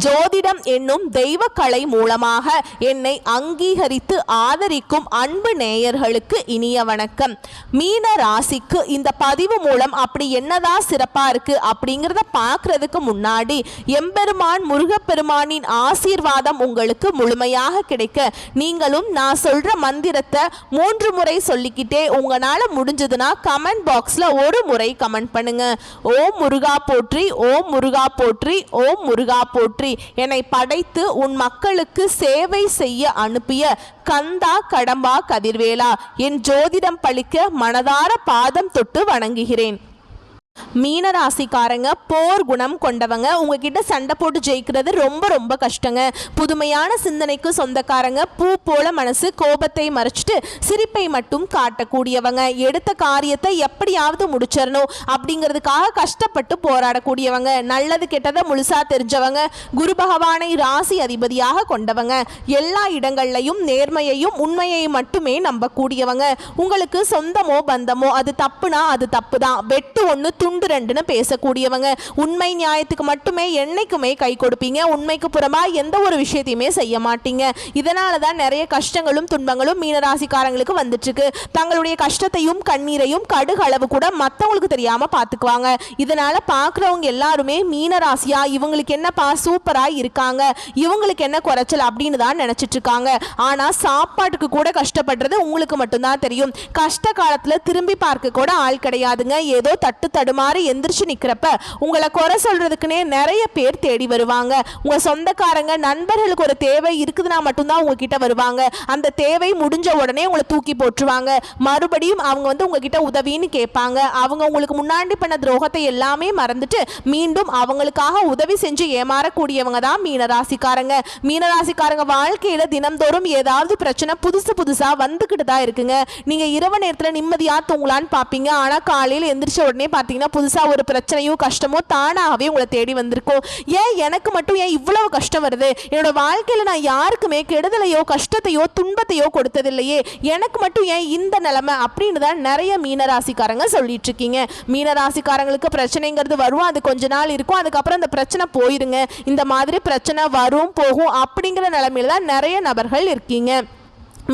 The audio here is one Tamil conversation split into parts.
ஜோதிடம் என்னும் தெய்வ கலை மூலமாக என்னை அங்கீகரித்து ஆதரிக்கும் அன்பு நேயர்களுக்கு இனிய வணக்கம். மீன ராசிக்கு இந்த பதிவு மூலம் அப்படி என்னதான் சிறப்பா இருக்கு அப்படிங்கிறத பார்க்கறதுக்கு முன்னாடி எம்பெருமான் முருகப்பெருமானின் ஆசீர்வாதம் உங்களுக்கு முழுமையாக கிடைக்க நீங்களும் நான் சொல்ற மந்திரத்தை 3 முறை சொல்லிக்கிட்டே உங்களால முடிஞ்சதுன்னா கமெண்ட் பாக்ஸ்ல ஒரு முறை கமெண்ட் பண்ணுங்க. ஓம் முருகா போற்றி, ஓம் முருகா போற்றி, ஓம் முருகா போற்றி. என்னை படைத்து உன் மக்களுக்கு சேவை செய்ய அனுப்பிய கந்தா கடம்பா கதிர்வேலா, என் ஜோதிடம் பழிக்க மனதார பாதம் தொட்டு வணங்குகிறேன். மீனராசிக்காரங்க போர் குணம் கொண்டவங்க. உங்ககிட்ட சண்டை போட்டு ஜெயிக்கிறது ரொம்ப ரொம்ப கஷ்டங்க. புதுமையான சிந்தனைக்கு சொந்தக்காரங்க. பூ போல மனசு, கோபத்தை மறைச்சிட்டு சிரிப்பை மட்டும் காட்டக்கூடியவங்க. எடுத்த காரியத்தை எப்படியாவது முடிச்சிடணும் அப்படிங்கிறதுக்காக கஷ்டப்பட்டு போராடக்கூடியவங்க. நல்லது கெட்டதை முழுசா தெரிஞ்சவங்க. குரு பகவானை ராசி அதிபதியாக கொண்டவங்க. எல்லா இடங்கள்லையும் நேர்மையையும் உண்மையையும் மட்டுமே நம்பக்கூடியவங்க. உங்களுக்கு சொந்தமோ பந்தமோ அது தப்புனா அது தப்பு தான், வெட்டு ஒன்று துண்டு ரெண்டுன்னு பேசக்கூடியவங்க. உண்மை நியாயத்துக்கு மட்டுமே என்னைக்குமே கை கொடுப்பீங்க. உண்மைக்கு புறமா எந்த ஒரு விஷயத்தையுமே செய்ய மாட்டீங்க. இதனால தான் நிறைய கஷ்டங்களும் துன்பங்களும் மீனராசிக்காரங்களுக்கு வந்துட்டு இருக்கு. தங்களுடைய கஷ்டத்தையும் கண்ணீரையும் கடுகு அளவு கூட மற்றவங்களுக்கு தெரியாம பார்த்துக்குவாங்க. இதனால பார்க்குறவங்க எல்லாருமே மீனராசியா இவங்களுக்கு என்னப்பா சூப்பரா இருக்காங்க, இவங்களுக்கு என்ன குறைச்சல் அப்படின்னு தான் நினைச்சிட்டு இருக்காங்க. ஆனா சாப்பாட்டுக்கு கூட கஷ்டப்படுறது உங்களுக்கு மட்டும்தான் தெரியும். கஷ்ட காலத்துல திரும்பி பார்க்க கூட ஆள் கிடையாதுங்க. ஏதோ தட்டு தடுமாறி எந்திரிச்சு நிக்கிறப்ப உங்களை குறை சொல்றதுக்குன்னே நிறைய பேர் தேடி வருவாங்க. உங்க சொந்தக்காரங்க நண்பர்களுக்கு ஒரு தேவை இருக்குதுன்னா மட்டும்தான் உங்ககிட்ட வருவாங்க. அந்த தேவை முடிஞ்ச உடனே உங்களை தூக்கி போட்டுருவாங்க. மறுபடியும் அவங்க உங்ககிட்ட உதவின்னு கேட்பாங்க. அவங்க உங்களுக்கு முன்னாடி பண்ண துரோகத்தை எல்லாமே மறந்துட்டு மீண்டும் அவங்களுக்காக உதவி செஞ்சு ஏமாறக்கூடியவங்க தான் மீனராசிக்காரங்க. மீனராசிக்காரங்க வாழ்க்கையில தினம்தோறும் ஏதாவது பிரச்சனை புதுசா வந்துகிட்டு தான் இருக்குங்க. நீங்க இரவு நேரத்துல நிம்மதியா தூங்கலான்னு பார்ப்பீங்க. ஆனா காலையில் எந்திரிச்ச உடனே பார்த்தீங்கன்னா புதுசா ஒரு பிரச்சனையோ கஷ்டமோ தானாகவே உங்களை தேடி வந்திருக்கும். ஏன் எனக்கு மட்டும் ஏன் இவ்வளவு கஷ்டம் வருது? என்னோட வாழ்க்கையில நான் யாருக்குமே கெடுதலையோ கஷ்டத்தையோ துன்பத்தையோ கொடுத்ததில்லையே, எனக்கு மட்டும் ஏன் இந்த நிலைமை அப்படின்னு தான் நிறைய மீனராசிக்காரங்க சொல்லிட்டு இருக்கீங்க. மீனராசிக்காரங்களுக்கு பிரச்சனைங்கிறது வரும், அது கொஞ்ச நாள் இருக்கும், அதுக்கப்புறம் அந்த பிரச்சனை போயிருங்க. இந்த மாதிரி பிரச்சனை வரும் போகும் அப்படிங்கிற நிலைமையில தான் நிறைய நபர்கள் இருக்கீங்க.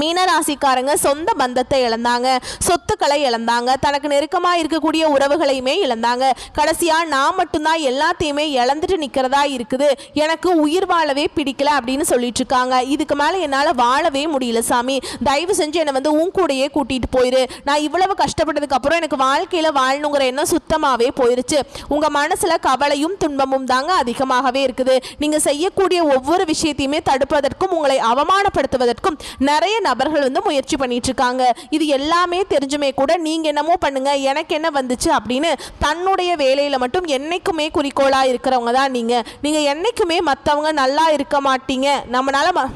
மீனராசிக்காரங்க சொந்த பந்தத்தை இழந்தாங்க, சொத்துக்களை இழந்தாங்க, தனக்கு நெருக்கமாக இருக்கக்கூடிய உறவுகளையுமே இழந்தாங்க. கடைசியாக நான் மட்டும்தான் எல்லாத்தையுமே இழந்துட்டு நிற்கிறதா இருக்குது, எனக்கு உயிர் வாழவே பிடிக்கல அப்படின்னு சொல்லிட்டு இருக்காங்க. இதுக்கு மேலே என்னால் வாழவே முடியல சாமி, தயவு செஞ்சு என்னை உன் கூடையே கூட்டிகிட்டு போயிரு. நான் இவ்வளவு கஷ்டப்பட்டதுக்கு அப்புறம் எனக்கு வாழ்க்கையில் வாழணுங்கிற எண்ணம் சுத்தமாகவே போயிருச்சு. உங்கள் மனசில் கவலையும் துன்பமும் தாங்க அதிகமாகவே இருக்குது. நீங்கள் செய்யக்கூடிய ஒவ்வொரு விஷயத்தையுமே தடுப்பதற்கும் உங்களை அவமானப்படுத்துவதற்கும் நிறைய நபர்கள் முயற்சி பண்ணிட்டு இருக்காங்க. இது எல்லாமே தெரிஞ்சுமே கூட நீங்க என்னமோ பண்ணுங்க, எனக்கு என்ன வந்துச்சு அப்படின்னு தன்னுடைய வேலையில மட்டும் என்னைக்குமே குறிக்கோளா இருக்கிறவங்க தான் நீங்க என்னைக்குமே மற்றவங்க நல்லா இருக்க மாட்டீங்க. நம்மளால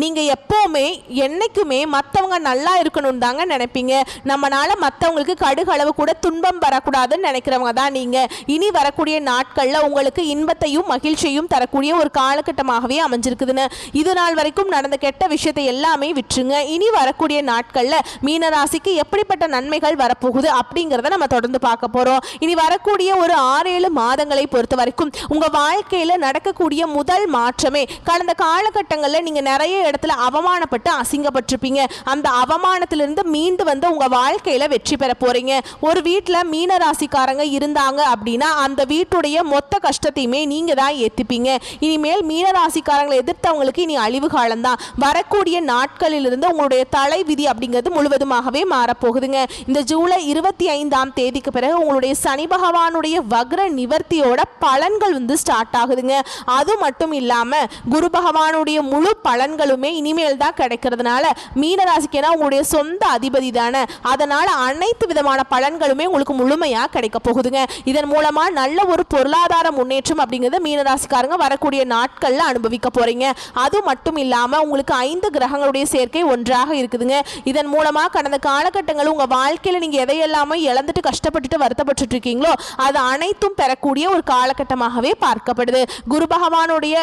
நீங்கள் எப்போவுமே என்றைக்குமே மற்றவங்க நல்லா இருக்கணும் தாங்க நினைப்பீங்க. நம்மளால் மற்றவங்களுக்கு கடுகளவு கூட துன்பம் வரக்கூடாதுன்னு நினைக்கிறவங்க தான் நீங்கள். இனி வரக்கூடிய நாட்களில் உங்களுக்கு இன்பத்தையும் மகிழ்ச்சியும் தரக்கூடிய ஒரு காலகட்டமாகவே அமைஞ்சிருக்குதுன்னு. இது நாள் வரைக்கும் நடந்த கெட்ட விஷயத்தை எல்லாமே விட்டுருங்க. இனி வரக்கூடிய நாட்களில் மீனராசிக்கு எப்படிப்பட்ட நன்மைகள் வரப்போகுது அப்படிங்கிறத நம்ம தொடர்ந்து பார்க்க போகிறோம். இனி வரக்கூடிய ஒரு 6-7 மாதங்களை பொறுத்த வரைக்கும் உங்கள் வாழ்க்கையில் நடக்கக்கூடிய முதல் மாற்றமே கடந்த காலகட்டங்களில் நீங்கள் நிறைய இடத்துல அவமானப்பட்டு அசிங்கப்பட்டிருப்பீங்க. அந்த அவமானத்திலிருந்து மீண்டு வந்து உங்க வாழ்க்கையில வெற்றி பெற போறீங்க. ஒரு வீட்டுல மீனராசிக்காரங்க இருந்தாங்க அப்படின்னா அந்த வீட்டுடைய மொத்த கஷ்டத்தையுமே நீங்க தான் ஏத்துப்பீங்க. இனிமேல் மீனராசிக்காரங்களை எதிர்த்தவங்களுக்கு இனி அழிவு காலம்தான். வரக்கூடிய நாட்களிலிருந்து உங்களுடைய தலை விதி அப்படிங்கிறது முழுவதுமாகவே மாறப்போகுதுங்க. இந்த ஜூலை 25ஆம் தேதிக்கு பிறகு உங்களுடைய சனி பகவானுடைய வக்ர நிவர்த்தியோட பலன்கள் ஸ்டார்ட் ஆகுதுங்க. அது மட்டும் இல்லாம குரு பகவானுடைய முழு பலன்களும் இனிமேல் தான் கிடைக்கிறதுனால மீனராசிக்கு உங்களுடைய சொந்த அதிபதி தானே, அதனால அனைத்து விதமான பலன்களுமே உங்களுக்கு முழுமையா கிடைக்க போகுதுங்க. இதன் மூலமா நல்ல ஒரு பொருளாதார முன்னேற்றம் அப்படிங்கிறது மீனராசிக்காரங்க வரக்கூடிய நாட்கள்ல அனுபவிக்க போறீங்க. அது மட்டும் இல்லாம உங்களுக்கு 5 கிரகங்களுடைய சேர்க்கை ஒன்றாக இருக்குதுங்க. இதன் மூலமா கடந்த காலகட்டங்கள் உங்க வாழ்க்கையில நீங்க எதையெல்லாமோ இழந்துட்டு கஷ்டப்பட்டுட்டு வருத்தப்பட்டு இருக்கீங்களோ அது அனைத்தும் பெறக்கூடிய ஒரு காலகட்டமாகவே பார்க்கப்படுது. குரு பகவானுடைய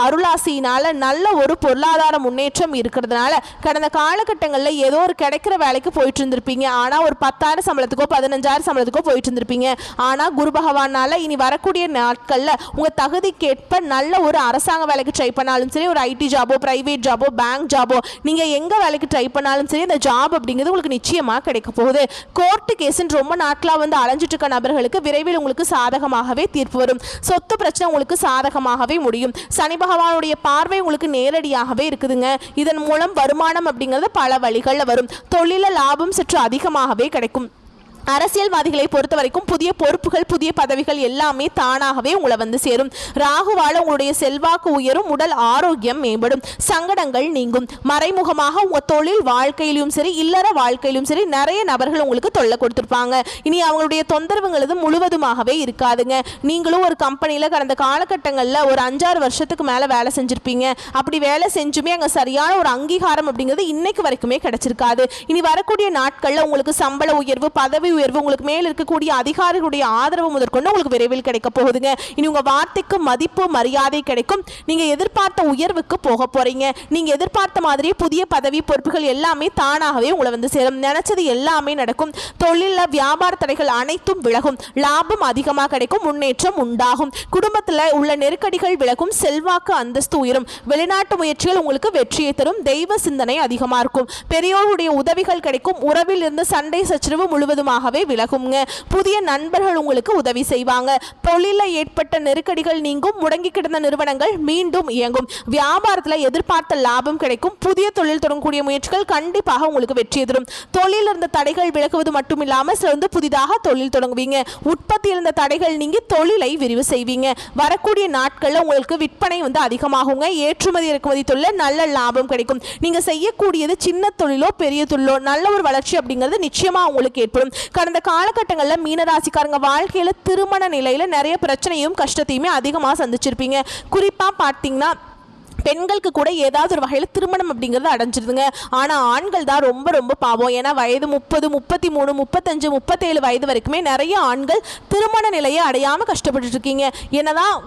அருளாசியினால நல்ல ஒரு பொருளாதார முன்னேற்றம் இருக்கிறதுனால கடந்த காலகட்டங்களில் ஏதோ ஒரு கிடைக்கிற வேலைக்கு போயிட்டு இருந்திருப்பீங்க. ஆனால் ஒரு 10,000 சம்பளத்துக்கோ 15,000 சம்பளத்துக்கோ போயிட்டு இருந்திருப்பீங்க. ஆனால் குரு பகவானால இனி வரக்கூடிய நாட்களில் உங்கள் தகுதிக்கேற்ப நல்ல ஒரு அரசாங்க வேலைக்கு ட்ரை பண்ணாலும் சரி, ஒரு ஐடி ஜாபோ, பிரைவேட் ஜாபோ, பேங்க் ஜாபோ, நீங்கள் எங்கே வேலைக்கு ட்ரை பண்ணாலும் சரி, அந்த ஜாப் அப்படிங்கிறது உங்களுக்கு நிச்சயமாக கிடைக்க போகுது. கோர்ட்டு கேஸுன்னு ரொம்ப நாட்களாக வந்து அலைஞ்சிட்டு இருக்க நபர்களுக்கு விரைவில் உங்களுக்கு சாதகமாகவே தீர்ப்பு வரும். சொத்து பிரச்சனை உங்களுக்கு சாதகமாகவே முடியும். சனி பகவானுடைய பார்வை உங்களுக்கு நேரடியாகவே இருக்குதுங்க. இதன் மூலம் வருமானம் அப்படிங்கிறது பல வழிகளில் வரும். தொழில லாபம் சற்று அதிகமாகவே கிடைக்கும். அரசியல்வாதிகளை பொறுத்த வரைக்கும் புதிய பொறுப்புகள், புதிய பதவிகள் எல்லாமே தானாகவே உங்களை வந்து சேரும். ராகுவால உங்களுடைய செல்வாக்கு உயரும், உடல் ஆரோக்கியம் மேம்படும், சங்கடங்கள் நீங்கும். மறைமுகமாக உங்க தொழில் வாழ்க்கையிலும் சரி, இல்லற வாழ்க்கையிலும் சரி, நிறைய நபர்கள் உங்களுக்கு தொல்லை கொடுத்துருப்பாங்க. இனி அவங்களுடைய தொந்தரவுங்கிறது முழுவதுமாகவே இருக்காதுங்க. நீங்களும் ஒரு கம்பெனியில் கடந்த காலகட்டங்களில் ஒரு 5-6 வருஷத்துக்கு மேலே வேலை செஞ்சுருப்பீங்க. அப்படி வேலை செஞ்சுமே அங்கே சரியான ஒரு அங்கீகாரம் அப்படிங்கிறது இன்னைக்கு வரைக்குமே கிடைச்சிருக்காது. இனி வரக்கூடிய நாட்களில் உங்களுக்கு சம்பள உயர்வு, பதவி உயர்வு, உங்களுக்கு மேல் இருக்கக்கூடிய அதிகாரிகளுடைய ஆதரவு முதற்கொண்டு உங்களுக்கு விரைவில் கிடைக்க போகுதுங்க. இனி உங்க வார்த்தைக்கு மதிப்பு, மரியாதை கிடைக்கும். நீங்க எதிர்பார்த்த உயர்வுக்கு போக போறீங்க. நீங்க எதிர்பார்த்த மாதிரி புதிய பதவி, பொறுப்புகள் எல்லாமே தானாகவே உங்களை வந்து சேரும். நினைச்சது எல்லாமே நடக்கும். தொழில வியாபார தடைகள் அனைத்தும் விலகும். லாபம் அதிகமாக கிடைக்கும். முன்னேற்றம் உண்டாகும். குடும்பத்தில் உள்ள நெருக்கடிகள் விலகும். செல்வாக்கு, அந்தஸ்து உயரும். வெளிநாட்டு முயற்சிகள் உங்களுக்கு வெற்றியை தரும். தெய்வ சிந்தனை அதிகமாக இருக்கும். பெரியோருடைய உதவிகள் கிடைக்கும். உறவில் இருந்து சண்டை சச்சரவு முழுவதுமாக விலகுங்க. புதிய நண்பர்கள் உங்களுக்கு உதவி செய்வாங்க. தொழிலில் ஏற்பட்ட நெருக்கடிகள் நீங்கும். முடங்கி கிடந்த நிறுவனங்கள் மீண்டும் இயங்கும். வியாபாரத்தில் எதிர்பார்த்த லாபம் கிடைக்கும். புதிய தொழில் தொடங்கக்கூடிய முயற்சிகள் கண்டிப்பாக உங்களுக்கு வெற்றி தரும். தொழில் இருந்த தடைகள் விலகுவது மட்டும் இல்லாமல் சிறந்து புதிதாக தொழில் தொடங்குவீங்க. உற்பத்தி இருந்த தடைகள் நீங்கி தொழிலை விரிவு செய்வீங்க. வரக்கூடிய நாட்களில் உங்களுக்கு விற்பனை வந்து அதிகமாகுங்க. ஏற்றுமதி இறக்குமதி தொழில் நல்ல லாபம் கிடைக்கும். நீங்க செய்யக்கூடியது சின்ன தொழிலோ பெரிய தொழிலோ நல்ல ஒரு வளர்ச்சி அப்படிங்கிறது நிச்சயமா உங்களுக்கு ஏற்படும். கடந்த காலகட்டங்களில் மீனராசிக்காரங்க வாழ்க்கையில் திருமண நிலையில் நிறைய பிரச்சனையும் கஷ்டத்தையுமே அதிகமாக சந்திச்சிருப்பீங்க. குறிப்பாக பார்த்தீங்கன்னா பெண்களுக்கு கூட ஏதாவது ஒரு வகையில் திருமணம் அப்படிங்கிறது அடைஞ்சிருதுங்க. ஆனால் ஆண்கள் தான் ரொம்ப ரொம்ப பாவம். ஏன்னா வயது 30, 33, 35, 37 வயது வரைக்குமே நிறைய ஆண்கள் திருமண நிலையை அடையாமல் கஷ்டப்பட்டு இருக்கீங்க. என்னதான்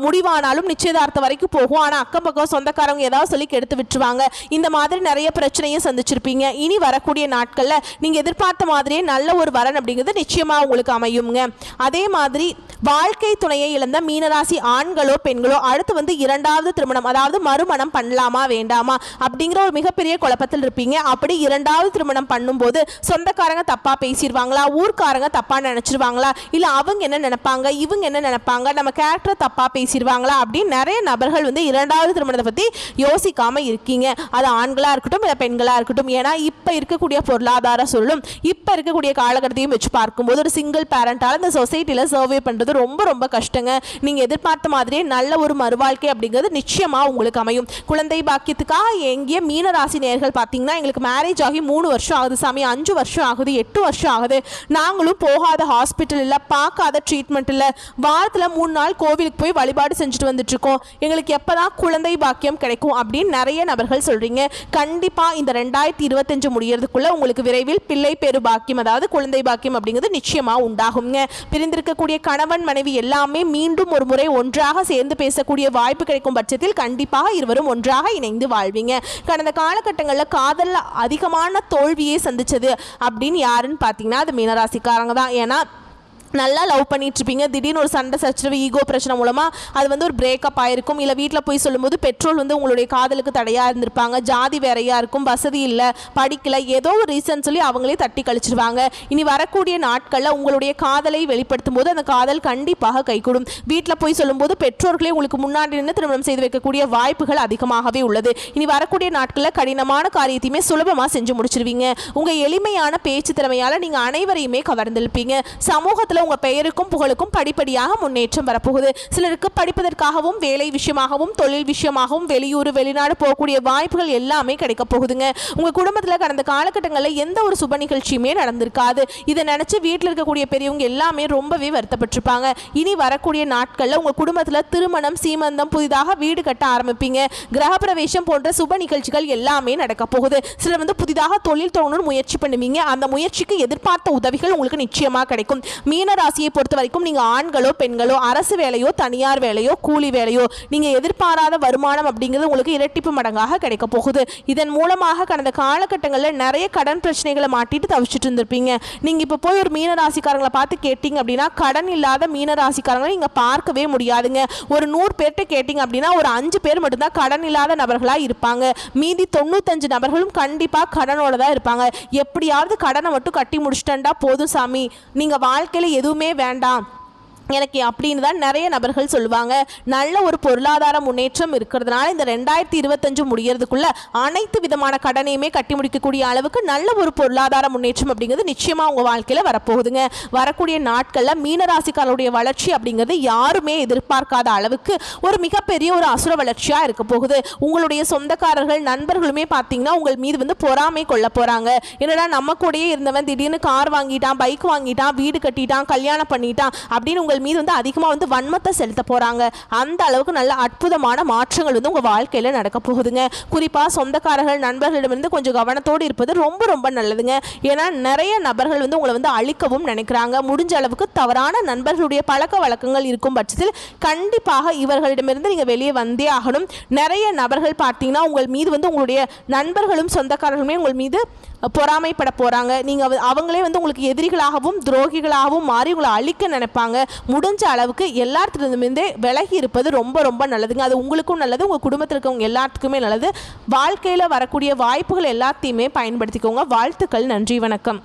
முடிவானாலும் நிச்சயதார்த்தம் வரைக்கும் போகும். ஆனால் அக்கம் பக்கம் சொந்தக்காரங்க ஏதாவது சொல்லி கெடுத்து விட்டுருவாங்க. இந்த மாதிரி நிறைய பிரச்சனையும் சந்திச்சிருப்பீங்க. இனி வரக்கூடிய நாட்களில் நீங்கள் எதிர்பார்த்த மாதிரியே நல்ல ஒரு வரன் அப்படிங்கிறது நிச்சயமாக உங்களுக்கு அமையுங்க. அதே மாதிரி வாழ்க்கை துணையை இழந்த மீனராசி ஆண்களோ பெண்களோ அடுத்து வந்து 2வது திருமணம், அதாவது மறுமணம் பண்ணலாமா வேண்டாமா அப்படிங்கிற ஒரு மிகப்பெரிய குழப்பத்தில் இருப்பீங்க. அப்படி 2வது திருமணம் பண்ணும்போது சொந்தக்காரங்க தப்பா பேசிடுவாங்களா, ஊர்க்காரங்க தப்பா நினைச்சிருவாங்களா, இல்லை அவங்க என்ன நினைப்பாங்க, இவங்க என்ன நினைப்பாங்க, நம்ம கேரக்டர் தப்பா பேசிடுவாங்களா அப்படின்னு நிறைய நபர்கள் வந்து 2வது திருமணத்தை பற்றி யோசிக்காம இருக்கீங்க. அது ஆண்களாக இருக்கட்டும் இல்லை பெண்களாக இருக்கட்டும். ஏன்னா இப்போ இருக்கக்கூடிய பொருளாதார சூழலும் இப்போ இருக்கக்கூடிய காலகட்டத்தையும் வச்சு பார்க்கும்போது ஒரு சிங்கிள் பேரண்டால் இந்த சொசைட்டியில் சர்வே பண்ணுறது ரொம்ப ரொம்ப கஷ்டங்க. நீங்கள் எதிர்பார்த்த மாதிரியே நல்ல ஒரு மறுவாழ்க்கை அப்படிங்கிறது நிச்சயமாக உங்களுக்கு அமையும். குழந்தை பாக்கியத்துக்காக எங்கேயே மீனராசி நேயர்கள் பார்த்தீங்கன்னா எங்களுக்கு மேரேஜ் ஆகி 3 வருஷம் ஆகுது சாமி, 5 வருஷம் ஆகுது, 8 வருஷம் ஆகுது, நாங்களும் போகாத ஹாஸ்பிட்டல் இல்லை, பார்க்காத ட்ரீட்மெண்ட் இல்லை, வாரத்தில் 3 நாள் கோவிலுக்கு போய் வழிபாடு செஞ்சுட்டு வந்துட்டு இருக்கோம், எங்களுக்கு எப்பதான் குழந்தை பாக்கியம் கிடைக்கும் அப்படின்னு நிறைய நபர்கள் சொல்றீங்க. கண்டிப்பா இந்த 2025 முடியறதுக்குள்ள உங்களுக்கு விரைவில் பிள்ளை பேரு பாக்கியம், அதாவது குழந்தை பாக்கியம் அப்படிங்கிறது நிச்சயமா உண்டாகுங்க. பிரிந்திருக்கக்கூடிய கணவன் மனைவி எல்லாமே மீண்டும் ஒரு முறை ஒன்றாக சேர்ந்து பேசக்கூடிய வாய்ப்பு கிடைக்கும் பட்சத்தில் கண்டிப்பாக இருவரும் ஒன்றாக இணைந்து வாழ்வீங்க. கடந்த காலகட்டங்களில் காதல்ல அதிகமான தோல்வியை சந்திச்சது அப்படின்னு யாருன்னு பார்த்தீங்கன்னா அது மீனராசிக்காரங்க தான். ஏன்னா நல்லா லவ் பண்ணிட்டு இருப்பீங்க, திடீர்னு ஒரு சண்டை சச்சரவு, ஈகோ பிரச்சனை மூலமாக அது வந்து ஒரு பிரேக்கப் ஆயிருக்கும். இல்லை வீட்டில் போய் சொல்லும்போது பெட்ரோல் வந்து உங்களுடைய காதலுக்கு தடையாக இருந்திருப்பாங்க, ஜாதி வேறையாக இருக்கும், வசதி இல்லை, படிக்கலை, ஏதோ ஒரு ரீசன் சொல்லி அவங்களே தட்டி கழிச்சிருவாங்க. இனி வரக்கூடிய நாட்களில் உங்களுடைய காதலை வெளிப்படுத்தும் போது அந்த காதல் கண்டிப்பாக கைகூடும். வீட்டில் போய் சொல்லும்போது பெற்றோர்களே உங்களுக்கு முன்னாடி நின்று திருமணம் செய்து வைக்கக்கூடிய வாய்ப்புகள் அதிகமாகவே உள்ளது. இனி வரக்கூடிய நாட்களில் கடினமான காரியத்தையுமே சுலபமாக செஞ்சு முடிச்சிருவீங்க. உங்கள் எளிமையான பேச்சு திறமையால் நீங்கள் அனைவரையுமே கவர்ந்திருப்பீங்க. சமூகத்தில் உங்க பெயருக்கும் புகழுக்கும் படிப்படியாக முன்னேற்றம் வரப்போகுது. சிலருக்கு படிப்பதற்காகவும் வேலை விஷயமாகவும் தொழில் விஷயமாகவும் வெளியூர் வெளிநாடு போகக்கூடிய வாய்ப்புகள் எல்லாமே கிடைக்க போகுதுங்க. உங்க குடும்பத்தில் கடந்த காலகட்டங்களில் எந்த ஒரு சுப நிகழ்ச்சியுமே நடந்திருக்காது. இதை நினைச்சு வீட்டில் இருக்கக்கூடிய பெரியவங்க எல்லாமே ரொம்பவே வருத்தப்பட்டிருப்பாங்க. இனி வரக்கூடிய நாட்களில் உங்க குடும்பத்தில் திருமணம், சீமந்தம், புதிதாக வீடு கட்ட ஆரம்பிப்பீங்க. கிரகப்பிரவேசம் போன்ற சுப நிகழ்ச்சிகள் எல்லாமே நடக்க போகுது. சிலர் வந்து புதிதாக தொழில் தொடங்கணும்னு முயற்சி பண்ணுவீங்க. அந்த முயற்சிக்கு எதிர்பார்த்த உதவிகள் உங்களுக்கு நிச்சயமாக கிடைக்கும். மீன ராசியை பொறுத்த வரைக்கும் நீங்க ஆண்களோ பெண்களோ அரசு வேலையோ தனியார் வேலையோ கூலி வேலையோ நீங்க எதிர்பாராத வருமானம் அப்படிங்கிறது உங்களுக்கு இரட்டிப்பு மடங்காக கிடைக்க போகுது. இதன் மூலமாக கடந்த காலகட்டங்களில் நிறைய கடன் பிரச்சனைகளை மாட்டிட்டு தவிச்சிட்டு இருந்திருப்பீங்க. நீங்க இப்ப போய் ஒரு மீன ராசிக்காரங்களை பார்த்து கேட்டீங்க அப்படின்னா கடன் இல்லாத மீன ராசிக்காரங்களை நீங்க பார்க்கவே முடியாதுங்க. ஒரு 100 பேர்கிட்ட கேட்டீங்க அப்படின்னா ஒரு 5 பேர் மட்டும்தான் கடன் இல்லாத நபர்களா இருப்பாங்க. மீதி 95 நபர்களும் கண்டிப்பா கடனோட தான் இருப்பாங்க. எப்படியாவது கடனை மட்டும் கட்டி முடிச்சிட்டா போதும் சாமி, நீங்க வாழ்க்கையில எதுவுமே வேண்டாம் எனக்கு அப்படின்னு தான் நிறைய நபர்கள் சொல்லுவாங்க. நல்ல ஒரு பொருளாதார முன்னேற்றம் இருக்கிறதுனால இந்த 2025 முடியறதுக்குள்ள அனைத்து விதமான கடனையுமே கட்டி முடிக்கக்கூடிய அளவுக்கு நல்ல ஒரு பொருளாதார முன்னேற்றம் அப்படிங்கிறது நிச்சயமா உங்க வாழ்க்கையில வரப்போகுதுங்க. வரக்கூடிய நாட்கள்ல மீனராசிக்காரருடைய வளர்ச்சி அப்படிங்கிறது யாருமே எதிர்பார்க்காத அளவுக்கு ஒரு மிகப்பெரிய ஒரு அசுர வளர்ச்சியா இருக்க போகுது. உங்களுடைய சொந்தக்காரர்கள் நண்பர்களுமே பார்த்தீங்கன்னா உங்கள் மீது பொறாமை கொள்ள போறாங்க. என்னடா நம்ம கூடயே இருந்தவன் திடீர்னு கார் வாங்கிட்டான், பைக் வாங்கிட்டான், வீடு கட்டிட்டான், கல்யாணம் பண்ணிட்டான் அப்படின்னு உங்கள் மீது அதிகமாக வன்மத்தை செலுத்த போறாங்க. அந்த அளவுக்கு நல்ல அற்புதமான மாற்றங்கள் உங்க வாழ்க்கையில நடக்க போகுதுங்க. குறிப்பா சொந்தக்காரர்கள் நண்பர்களிடமிருந்து கொஞ்சம் கவனத்தோடு இருப்பது ரொம்ப ரொம்ப நல்லதுங்க. ஏன்னா நிறைய நபர்கள் உங்களை அழிக்கவும் நினைக்கிறாங்க. முடிஞ்ச அளவுக்கு தவறான நண்பர்களுடைய பழக்க வழக்கங்கள் இருக்கும் பட்சத்தில் கண்டிப்பாக இவர்களிடமிருந்து நீங்க வெளியே வந்தே ஆகணும். நிறைய நபர்கள் பார்த்தீங்கன்னா உங்கள் மீது உங்களுடைய நண்பர்களும் சொந்தக்காரர்களுமே உங்கள் மீது பொறாமைப்பட போறாங்க. நீங்க அவங்களே உங்களுக்கு எதிரிகளாகவும் துரோகிகளாகவும் மாறி உங்களை அழிக்க நினைப்பாங்க. முடிஞ்ச அளவுக்கு எல்லாத்திலிருந்துமே விலகி இருப்பது ரொம்ப ரொம்ப நல்லதுங்க. அது உங்களுக்கும் நல்லது, உங்க குடும்பத்தில் இருக்கவங்க எல்லாத்துக்குமே நல்லது. வாழ்க்கையில வரக்கூடிய வாய்ப்புகள் எல்லாத்தையுமே பயன்படுத்திக்கோங்க. வாழ்த்துக்கள். நன்றி, வணக்கம்.